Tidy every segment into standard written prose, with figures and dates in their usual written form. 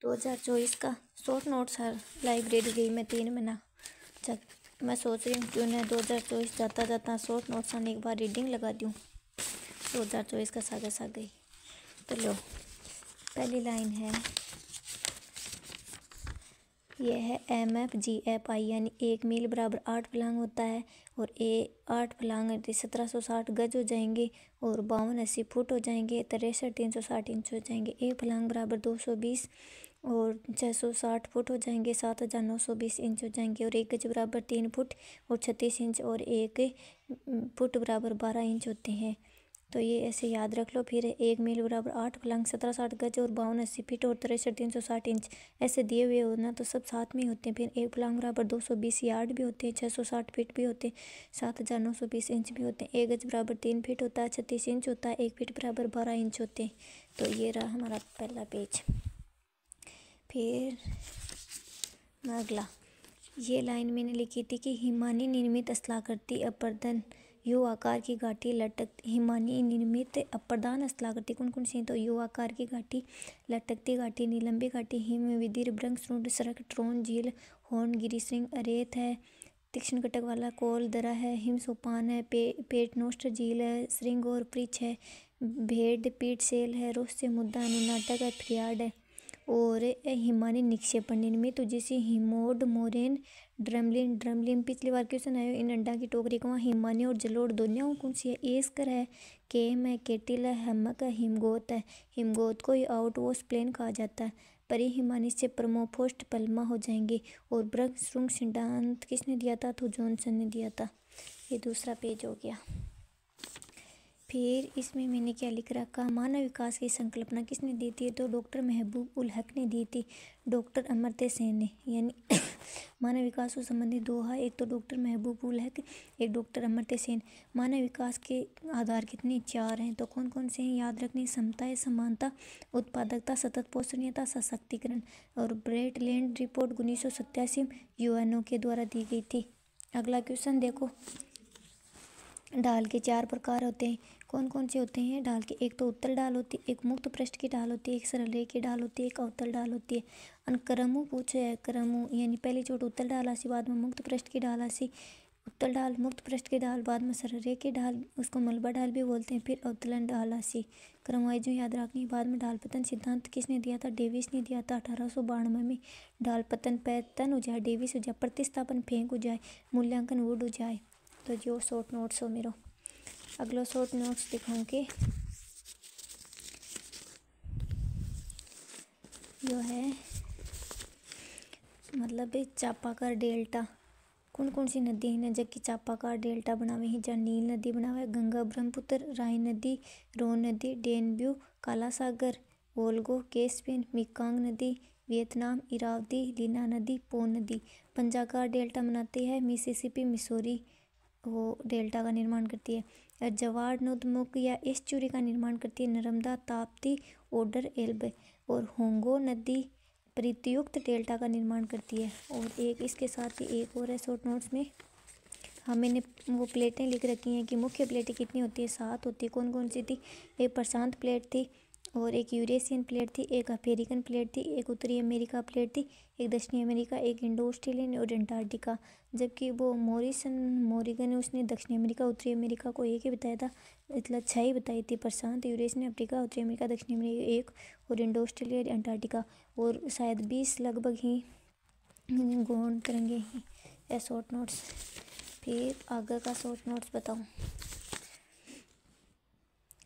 2024 का short notes हर library गई मैं 3 महीना। मैं सोच रही हूँ क्यों ना 2024 जाता जाता शॉर्ट नोट्स आने एक बार रीडिंग लगा दूँ। 2024 का सागा सा गई। तो लो, पहली लाइन है, यह है MFGFI यानी 1 मील बराबर 8 फलांग होता है और 8 फलांग 1760 गज हो जाएंगे और 5280 फुट हो जाएंगे, 63 360 इंच हो जाएंगे। 1 फलांग बराबर 220 और 660 फुट हो जाएंगे, 7920 इंच हो जाएंगे और 1 गज बराबर 3 फुट और 36 इंच और 1 फुट बराबर 12 इंच होते हैं। तो ये ऐसे याद रख लो। फिर 1 मील बराबर 8 फलांग 1760 गज और 5280 फीट और 63 360 इंच ऐसे दिए हुए हो ना, तो सब साथ में ही होते हैं। फिर 1 फलांग बराबर 220 यार्ड भी होते हैं, 660 फीट भी होते हैं, 7920 इंच भी होते हैं। 1 गज बराबर 3 फीट होता है, 36 इंच होता है, 1 फीट बराबर 12 इंच होते हैं। तो ये रहा हमारा पहला पेज। फिर अगला, ये लाइन मैंने लिखी थी कि हिमानी निर्मित स्थलाकृति अपर्दन यू आकार की घाटी लटकती। हिमानी निर्मित अप्रदान स्थलाकृति कौन कौन सी? तो यू आकार की घाटी, लटकती घाटी, निलंबी घाटी, हिम विदिर भृंग श्रुंड सरक ट्रोन झील होर्न गिरिश्रृंग अरेत है, तीक्ष्ण कटक वाला कोल दरा है, हिम सोपान है, पेटनोस्ट झील है, श्रृंग और पृछ है, भेड़ पीठ सेल है, रोस्य मुद्दा अनुनाटक है, फ्रियाड है और हिमानी निक्षेपण निर्मित जैसे हिमोड मोरेन ड्रमलिन। पिछली बार क्वेश्चन आयो इन अंडा की टोकरी को हिमानी और जलोढ़ दोनों कौन सी है? एस्कर है, केम है, केटिल है, हमक है, हिमगोत है। हिमगोत को आउटवॉश प्लेन कहा जाता है। परिहिमानी से परमोफोस्ट पल्मा हो जाएंगे। और ब्रग श्रृंग सिद्धांत किसने दिया था? तो जॉनसन ने दिया था। ये दूसरा पेज हो गया। फिर इसमें मैंने क्या लिख रखा, मानव विकास की संकल्पना किसने दी थी? तो डॉक्टर महबूब उल हक ने दी थी, डॉक्टर अमर्त्य सेन ने। यानी मानव विकास से संबंधित दो है, एक तो डॉक्टर महबूब उल हक, एक डॉक्टर अमर्त्य सेन। मानव विकास के आधार कितने? 4 हैं। तो कौन कौन से हैं याद रखने? समता, समानता, उत्पादकता, सतत पोषणीयता, सशक्तिकरण। और ब्रेटलैंड रिपोर्ट 1987 UNO के द्वारा दी गई थी। अगला क्वेश्चन देखो, ढाल के 4 प्रकार होते हैं। कौन कौन से होते हैं ढाल के? एक तो उत्तल ढाल होती है, एक मुक्त पृष्ठ की ढाल होती है, एक सरल रेखा की ढाल होती है, एक अवतल ढाल होती है। क्रमु पूछे है, क्रमु यानी पहली चोट उत्तल ढाल आसी, बाद में मुक्त पृष्ठ की ढाल आसी, उत्तल ढाल, मुक्त पृष्ठ की ढाल, बाद में सरल रेखा की ढाल, उसको मलबा ढाल भी बोलते हैं, फिर अवतलन ढाल आसी। क्रमवाइज जो याद रखनी। बाद में ढाल पतन सिद्धांत किसने दिया था? डेविस ने दिया था 1892 में। ढाल पतन पैतन हो जाए, डेविस हो जाए, प्रतिस्थापन फेंक हो जाए, मूल्यांकन वुड हो जाए। तो जो शॉर्ट नोट्स हो मेरो। अगला शॉर्ट नोट्स दिखाऊंगी जो है मतलब चापाकार डेल्टा। कौन कौन सी नदी है जबकि चापाकार डेल्टा बनावे ही? जहाँ नील नदी बनावे, गंगा, ब्रह्मपुत्र, राइन नदी, रोन नदी, डेनब्यू, काला सागर, वोल्गो, कैस्पियन, मेकंग नदी, वियतनाम, इरावदी, लीना नदी, पो नदी। पंजाकार डेल्टा बनाती है मिसिसिपी, मिसौरी वो डेल्टा का निर्माण करती है। जवार नदमुख या एस्चुरी का निर्माण करती है नर्मदा, ताप्ती, ओडर, एल्ब। और होंगो नदी प्रयुक्त डेल्टा का निर्माण करती है। और एक इसके साथ ही एक और है शॉर्ट नोट्स में, हाँ मैंने वो प्लेटें लिख रखी हैं कि मुख्य प्लेटें कितनी होती है? 7 होती है। कौन कौन सी थी? एक प्रशांत प्लेट थी और एक यूरेशियन प्लेट थी, एक अफ्रीकन प्लेट थी, एक उत्तरी अमेरिका प्लेट थी, एक दक्षिणी अमेरिका, एक इंडो ऑस्ट्रेलियन और अंटार्कटिका। जबकि वो मोरिगन उसने दक्षिणी अमेरिका उत्तरी अमेरिका को एक ही बताया था, मतलब 6 ही बताई थी। प्रशांत, यूरेशियन, अफ्रीका, उत्तरी अमेरिका, दक्षिणी अमेरिका एक और इंडो ऑस्ट्रेलिया अंटार्कटिका। और शायद 20 लगभग ही गौण करेंगे ही ये शॉर्ट नोट्स। फिर आगे का शॉर्ट नोट्स बताऊँ।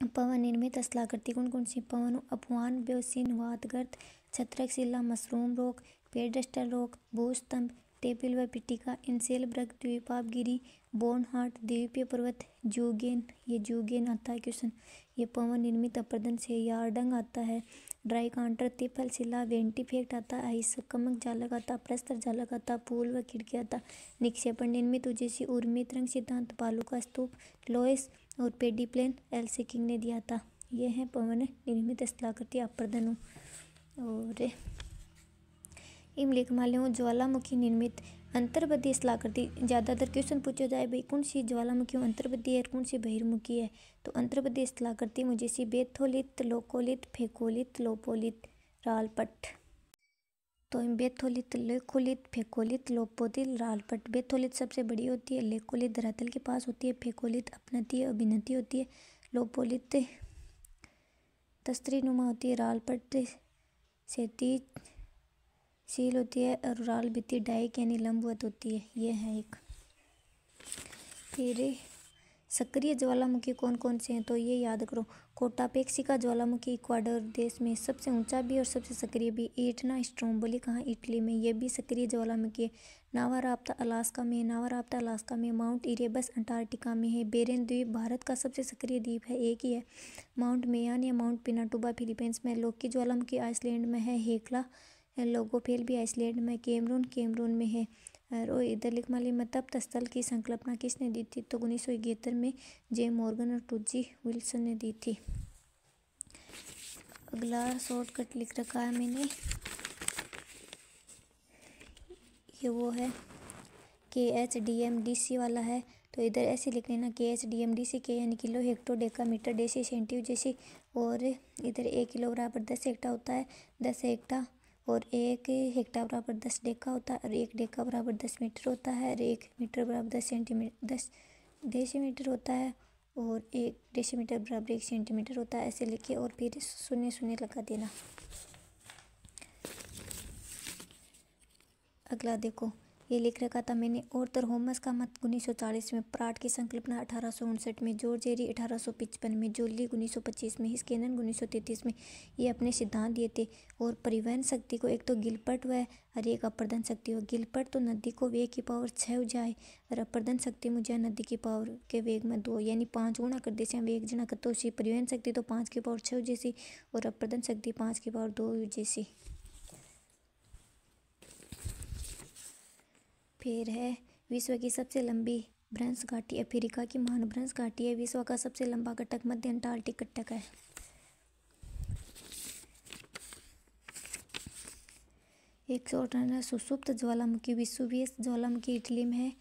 पवन निर्मित स्थलाकृति कौन कौन सी? पवन अपवान, बेसिन, वातगर्त, छत्रक शिला, मशरूम रॉक, पेडस्टल रॉक, भूस्तंभ, टेपिल व पिटिका, इंसेलब्रग, द्वीपापगिरी, बोनहार्ट, द्वीपीय पर्वत, जूगेन। ये जूगेन आता है क्वेश्चन। ये पवन निर्मित अपर्दन से यार्डंग आता है, ड्राई कांटर, तिफल शिला, वेंटिफेक्ट आता है, कमक जालक आता, प्रस्तर जालक आता, फूल व खिड़की आता। निक्षेपण निर्मित जैसी उर्मी तरंग सिद्धांत, बालू का स्तूप, लोएस और पेडीप्लेन एल.सी. किंग ने दिया था। ये है पवन निर्मित स्थलाकृति अपर्दन। और हिमलेखमालियों ज्वालामुखी निर्मित अंतर्बद्धीय स्थलाकृति। ज़्यादातर क्वेश्चन पूछा जाए भाई कौन सी ज्वालामुखी अंतर्बद्धीय है, कौन सी बहिर्मुखी है? तो अंतर्बद्धीय स्थलाकृति में जैसी बेथोलित, लोकोलित, फेकोलित, लोपोलित, रालपट। तो बेथोलित, लेखोलित, फेकोलित, लोपोतिल, रालपट। बेथोलित सबसे बड़ी होती है, लेखोलित धरातल के पास होती है, फेकोलित अपनति अभिनति होती है, लोपोलित तस्त्रीनुमा होती है, रालपट क्षैतिजशील होती है और राल भित्ति डायक यानी लंबवत होती है। ये है एक। फिर सक्रिय ज्वालामुखी कौन कौन से हैं, तो ये याद करो। कोटापेक्सिका ज्वालामुखी इक्वाडोर देश में सबसे ऊंचा भी और सबसे सक्रिय भी। इटना स्ट्रोम्बोली कहाँ, इटली में, ये भी सक्रिय ज्वालामुखी है। नावा राप्ता अलास्का में, नावा राप्ता अलास्का में। माउंट इरेबस अंटार्कटिका में है। बेरेन द्वीप भारत का सबसे सक्रिय द्वीप है, एक ही है। माउंट मेयान या माउंट पिनाटुबा फिलीपींस में। लोकी ज्वालामुखी आइसलैंड में है। हेक्ला लोगोफेल भी आइसलैंड में। कैमरून में है। और इधर लिख माली में तप्त स्थल की संकल्पना किसने दी थी, तो 1971 में जे मॉर्गन और टूजी विल्सन ने दी थी। अगला शॉर्टकट लिख रखा है मैंने, ये वो है KHDMDC वाला है। तो इधर ऐसे लिख लेना KHDMDC, के यानी kilo, hecto, deca, metre, deci, centi जैसी। और इधर 1 किलो बराबर 10 हेक्टा होता है, 10 हेक्टा। और 1 हेक्टा बराबर 10 डेका होता है, और 1 डेका बराबर 10 मीटर होता है, और 1 मीटर बराबर 10 सेंटीमीटर 10 डेसीमीटर होता है, और 1 डेसीमीटर बराबर 1 सेंटीमीटर होता है। ऐसे लिखिए और फिर शून्य शून्य लगा देना। अगला देखो, ये लिख रखा था मैंने, ऑर्थर होमस का मत 1940 में, प्राट की संकल्पना 1859 में, जॉर्ज एरी 1855 में, जोली 1925 में, हिस्केनन 1933 में। ये अपने सिद्धांत दिए थे। और परिवहन शक्ति को एक तो गिलपर्ट व और एक अपर्दन शक्ति हो। गिलपर्ट तो नदी को वेग की पावर 6 हो जाए, और अपर्दन शक्ति मुझे नदी की पावर के वेग में 2 यानी 5 गुणा कर देते हैं वेग जना कर, तो उसी परिवहन शक्ति तो 5 की पावर 6 जैसी, और अपर्दन शक्ति 5 की पावर 2 जैसी। फिर है विश्व की सबसे लंबी भ्रंश घाटी, अफ्रीका की महान भ्रंश घाटी है। विश्व का सबसे लंबा घटक मध्य अंटार्कटिक घटक है। एक सौ 98 सुषुप्त ज्वालामुखी, विसुवियस ज्वालामुखी इटली में है।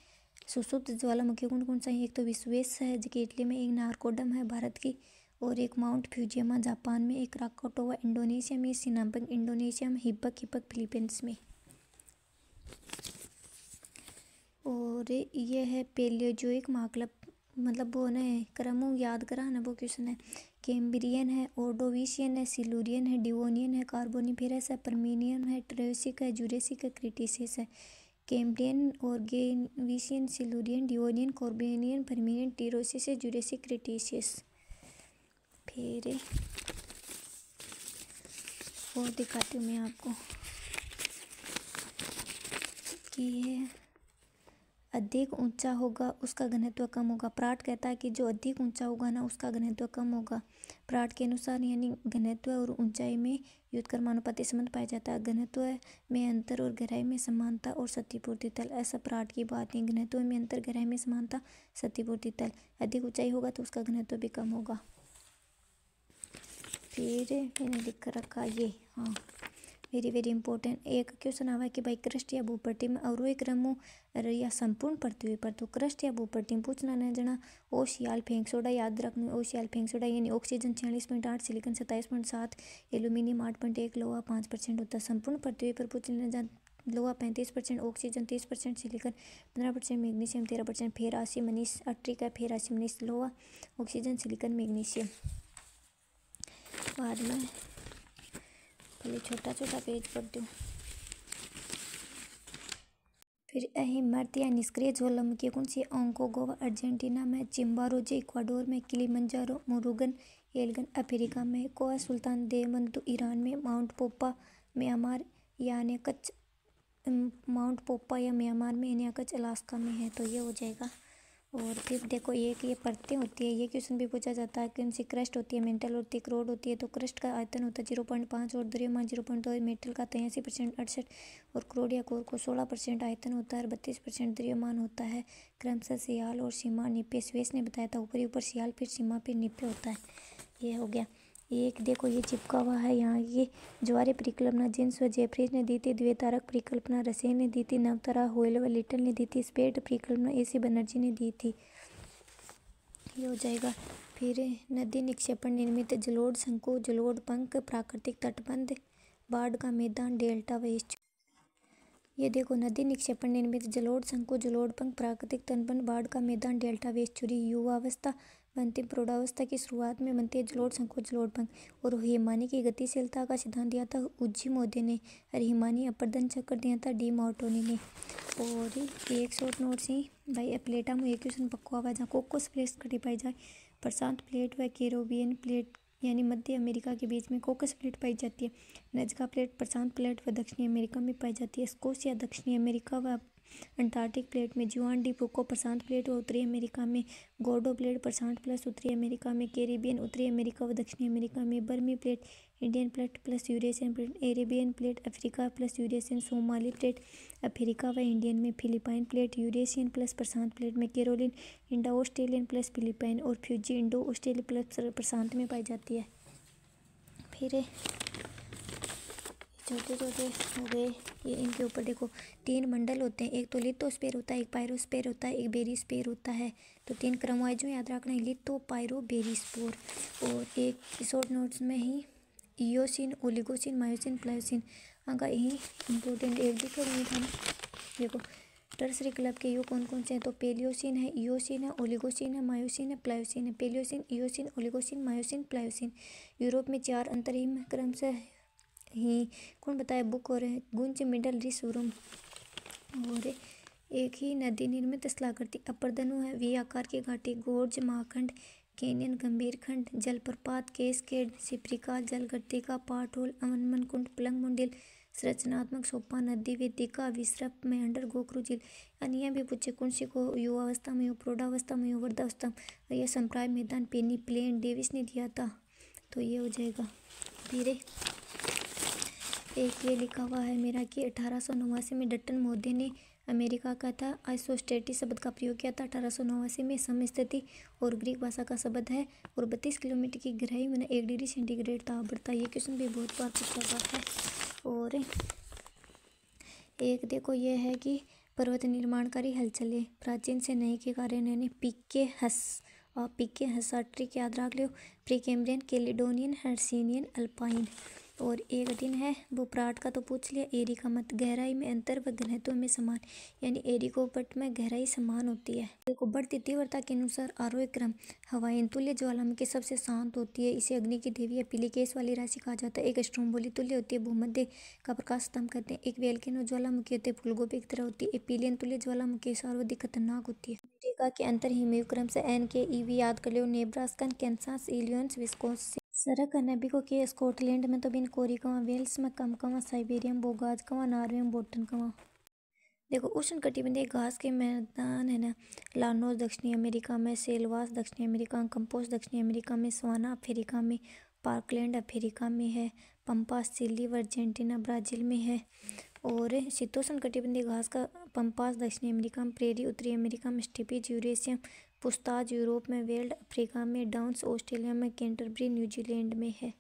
सुषुप्त ज्वालामुखी कौन कौन सा है, एक तो विसुवियस है जो कि इटली में, एक नारकोडम है भारत की, और एक माउंट फ्यूजियमा जापान में, एक राकोटोवा इंडोनेशिया में, सिनाम्बंग इंडोनेशिया में, हिपक फिलीपींस में। और ये है पेलियोजोइक महाक्लब, मतलब वो ना क्रमों याद करा ना, वो क्वेश्चन है। कैम्ब्रियन है, ऑर्डोविशियन है, सिलूरियन है, डिवोनियन है, कार्बोनिफेरस है, परमिनियन है, ट्रेसिक है, जुरेसिक है, क्रिटेशियस है। कैम्ब्रियन, ऑर्गेविशियन, सिलूरियन, डिवोनियन, कार्बोनियन, परमिनियन, टीरोसिस है, जुरेसिक, क्रिटेशियस। फिर और दिखाती हूँ मैं आपको कि ये अधिक ऊंचा होगा उसका घनत्व कम होगा। प्राट कहता है कि जो अधिक ऊंचा होगा ना उसका घनत्व कम होगा। प्राट के अनुसार यानी घनत्व और ऊंचाई में व्युत्क्रमानुपाती संबंध पाया जाता है। घनत्व में अंतर और गहराई में समानता और क्षतिपूर्ति तल, ऐसा प्राट की बात नहीं। घनत्व में अंतर, गहराई में समानता, क्षतिपूर्ति तल। अधिक ऊंचाई होगा तो उसका घनत्व भी कम होगा। फिर मैंने लिख रखा ये, हाँ वेरी वेरी इंपॉर्टेंट एक क्वेश्चन आवा है कि भाई क्रस्ट या भूपट्टी में अवरोही क्रमों या संपूर्ण पृथ्वी पर, तो क्रस्ट या भूपट्टी में पूछना न जना। ओशियाल फेंगसोडा याद रखना। ओशियाल फेंगसोडा यानी ऑक्सीजन 46.8, सिलिकॉन 27.7, एल्यूमिनियम 8.1, लोहा 5% होता है। संपूर्ण पृथ्वी पर पूछना जा, लोहा 35%, ऑक्सीजन 30%, सिलिकॉन 15%, मैग्नीशियम 13%, फेरासी मनीष 18 फेरासी मनीष, लोहा, ऑक्सीजन, सिलिकॉन, मैग्नीशियम। बाद में पहले छोटा छोटा पेज पढ़ती हूँ। फिर अहिमर्त या निष्क्रिय ज्वालामुखी कौन सी, ओंकोगोवा अर्जेंटीना में, चिम्बारोजे इक्वाडोर में, किलिमंजारो मुरुगन एल्गन अफ्रीका में, कोह सुल्तान देवबंदु ईरान में, माउंट पोपा म्यांमार या म्यांमार में, एनियाकच अलास्का में है। तो ये हो जाएगा। और फिर देखो ये परतें होती है, ये क्वेश्चन भी पूछा जाता है। कौन सी क्रस्ट होती है, मेंटल और थिक रोड होती है। तो क्रस्ट का आयतन होता है 0.5 और द्रव्यमान 0.2, मेटल का 83% 68, और क्रोड या कोर को 16% आयतन होता है, 32% द्रव्यमान होता है। क्रमशः सियाल और सीमा निप्पे, स्वेस ने बताया था, ऊपरी ऊपर सियाल फिर सीमा फिर निप्पे होता है। ये हो गया। एक देखो ये चिपका हुआ है यहाँ, ये ज्वारे परिकल्पना जेम्स व जेफरीज ने दी थी। द्वितारक परिकल्पना रसेल ने दी थी। नवतारा होयल व लिटल ने दी थी। स्पेड परिकल्पना AC बनर्जी ने दी थी। ये हो जाएगा। फिर नदी निक्षेपण निर्मित जलोढ़ शंकु, जलोढ़ पंख, प्राकृतिक तटबंध, बाढ़ का मैदान, डेल्टा व ये देखो, नदी निक्षेपण निर्मित जलोढ़ शंकु जलोढ़ पंख प्राकृतिक तटबंध बाढ़ का मैदान डेल्टा वेस्चुरी युवावस्था अंतिम प्रौढ़ावस्था की शुरुआत में बनती है जलोढ़ शंकु जलोढ़ पंख। और हिमानी की गतिशीलता का सिद्धांत दिया था उज्जी मोदी ने, और हिमानी अपर्दन चक्र दिया था डी मार्टोनी ने। और एक शॉर्ट नोट सी भाई प्लेटा में एक क्वेश्चन पक्का हुआ जहाँ कोकोस प्लेट्स कटी पाई जाए। प्रशांत प्लेट व कैरिबियन प्लेट यानी मध्य अमेरिका के बीच में कोकस प्लेट पाई जाती है। नजका प्लेट प्रशांत प्लेट व दक्षिणी अमेरिका में पाई जाती है। स्कोशिया दक्षिणी अमेरिका व अंटार्कटिक प्लेट में। जुआन डी फूको प्रशांत प्लेट व उत्तरी अमेरिका में। गोर्डो प्लेट प्रशांत प्लस उत्तरी अमेरिका में। कैरिबियन उत्तरी अमेरिका व दक्षिणी अमेरिका में। बर्मी plate Indian plate plus Eurasian plate. Arabian plate Africa plus Eurasian. Somali plate Africa व इंडियन में। फिलिपाइन प्लेट यूरेशियन प्लस प्रशांत प्लेट में। Caroline Indo Australian plus Philippine और फ्यूजी इंडो ऑस्ट्रेलिया प्लस प्रशांत में पाई जाती है। फिर छोटे छोटे हो गए ये, इनके ऊपर देखो 3 मंडल होते हैं। एक तो लिथोस्फीयर होता है, एक पायरोस्फीयर होता है, एक बेरिस्फीयर होता है। तो 3 क्रमवाइज याद रखना है, लिथो पायरो बेरिस्फीयर। और एक शॉर्ट नोट्स में ही इयोसिन ओलिगोसिन मायोसिन प्लायोसिन का यही इम्पोर्टेंट एक दिक्कत नहीं था ना। देखो टर्सरी क्लब के युग कौन कौन से हैं, तो पेलियोसिन है, इयोसिन है, ओलिगोसिन है, मायोसिन है, प्लायोसिन है। Palaeocene eosin Oligocene myosin Pliocene. Europe में 4 अंतरिम क्रम से ही कौन बताया बुक और गुंज मिडल रिसुरम। और एक ही नदी निर्मित स्थलाकृति अपरदनु है, वी आकार की घाटी, गोर्ज महाखंड, कैनियन गंभीर खंड, जलप्रपात, कैस्केड, सिप्रिका, जलगर्तिका, पाटहोल, अवनमन कुंड, प्लंग मुंडिल, संरचनात्मक सोपान, नदी वेदिका, विसर्प, मेंढर, गोखरू झील। अन्य भी पूछे कौन सी को युवावस्था में हो, प्रौढ़ावस्था में हो, वृद्धावस्था में। यह संप्राय मैदान पेनी प्लेन डेविस ने दिया था, तो ये हो जाएगा। फिर एक ये लिखा हुआ है मेरा कि 1889 में डटन मोदी ने अमेरिका का था आइसोस्टेटिस शब्द का प्रयोग किया था। 1889 में समस्थिति और ग्रीक भाषा का शब्द है। और 32 किलोमीटर की गहराई में 1 डिग्री सेंटीग्रेड ताप बढ़ता है। ये क्वेश्चन भी बहुत बार पूछा हुआ है। और एक देखो ये है कि पर्वत निर्माणकारी हलचलें प्राचीन से नए के कारण यानी पिके हसाट्री के याद रख लो। प्रीकेम्ब्रियन, कैलेडोनियन, हर्सिनियन, अल्पाइन। और एक दिन है वो प्राट का तो पूछ लिया। एरी का मत गहराई में अंतर व घनत्व में समान, यानी एरी को पट में गहराई समान होती है। देखो बढ़ती तीव्रता के अनुसार आरोही क्रम हवाएं तुल्य ज्वालामुखी सबसे शांत होती है। इसे अग्नि की देवी या पीली केस वाली राशि कहा जाता है। एक स्ट्रोम्बोली तुल्य होती है, भूमध्य का प्रकाश स्तंभ कहते हैं। एक वेल्केनो ज्वालामुखी होती है, फूलगोभी की तरह होती है। एक पीलियन तुल्य ज्वालामुखी सर्वाधिक खतरनाक होती है। अमेरिका के अंतर हिमयुग क्रम से NKEV याद कर लो। Nebraska, Kansas, Illinois, Wisconsin. सरक नबी को के स्कॉटलैंड में तो बिन कोरी कवा, वेल्स में कम कवा, साइबेरियम बोगाज कवा, नॉर्वे में बोटन कवा। देखो उष्ण कटिबंधीय घास के मैदान है ना, लानोस दक्षिणी अमेरिका में, सेलवास दक्षिणी अमेरिका में, कंपोस्ट दक्षिणी अमेरिका में, सवाना अफ्रीका में, पार्कलैंड अफ्रीका में है, पंपास चिली व अर्जेंटीना ब्राज़ील में है। और शीतोष्ण कटिबंधीय घास का पंपास दक्षिणी अमेरिका में, प्रेरी उत्तरी अमेरिका में, स्टीपीज यूरेशियम, पुस्ताज यूरोप में, वेल्ड अफ्रीका में, डाउन्स ऑस्ट्रेलिया में, कैंटरबरी न्यूजीलैंड में है।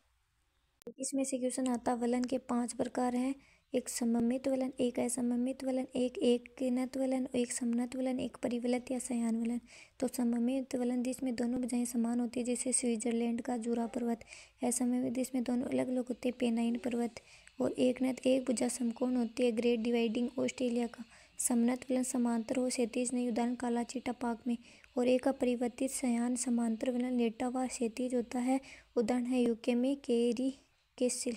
इसमें से क्वेश्चन आता वलन के 5 प्रकार हैं। एक सममित वलन, एक असममित वलन, एक एकनत वलन, एक समनत वलन, एक परिवलत या सयान वलन। तो सममित वलन जिसमें दोनों भुजाएं समान होती है, जैसे स्विट्जरलैंड का जूरा पर्वत। असममित जिसमें दोनों अलग अलग होते हैं, पेनाइन पर्वत। और एकनत एक भुजा समकोण होती है, ग्रेट डिवाइडिंग ऑस्ट्रेलिया का। समनत वलन समांतर हो क्षैतिज नहीं, उदाहरण काला चीटा पाक में। और एक अपरिवर्तित सयान समांतर वलन लेटा व क्षैतिज होता है, उदाहरण है यूके में केरी केसिल।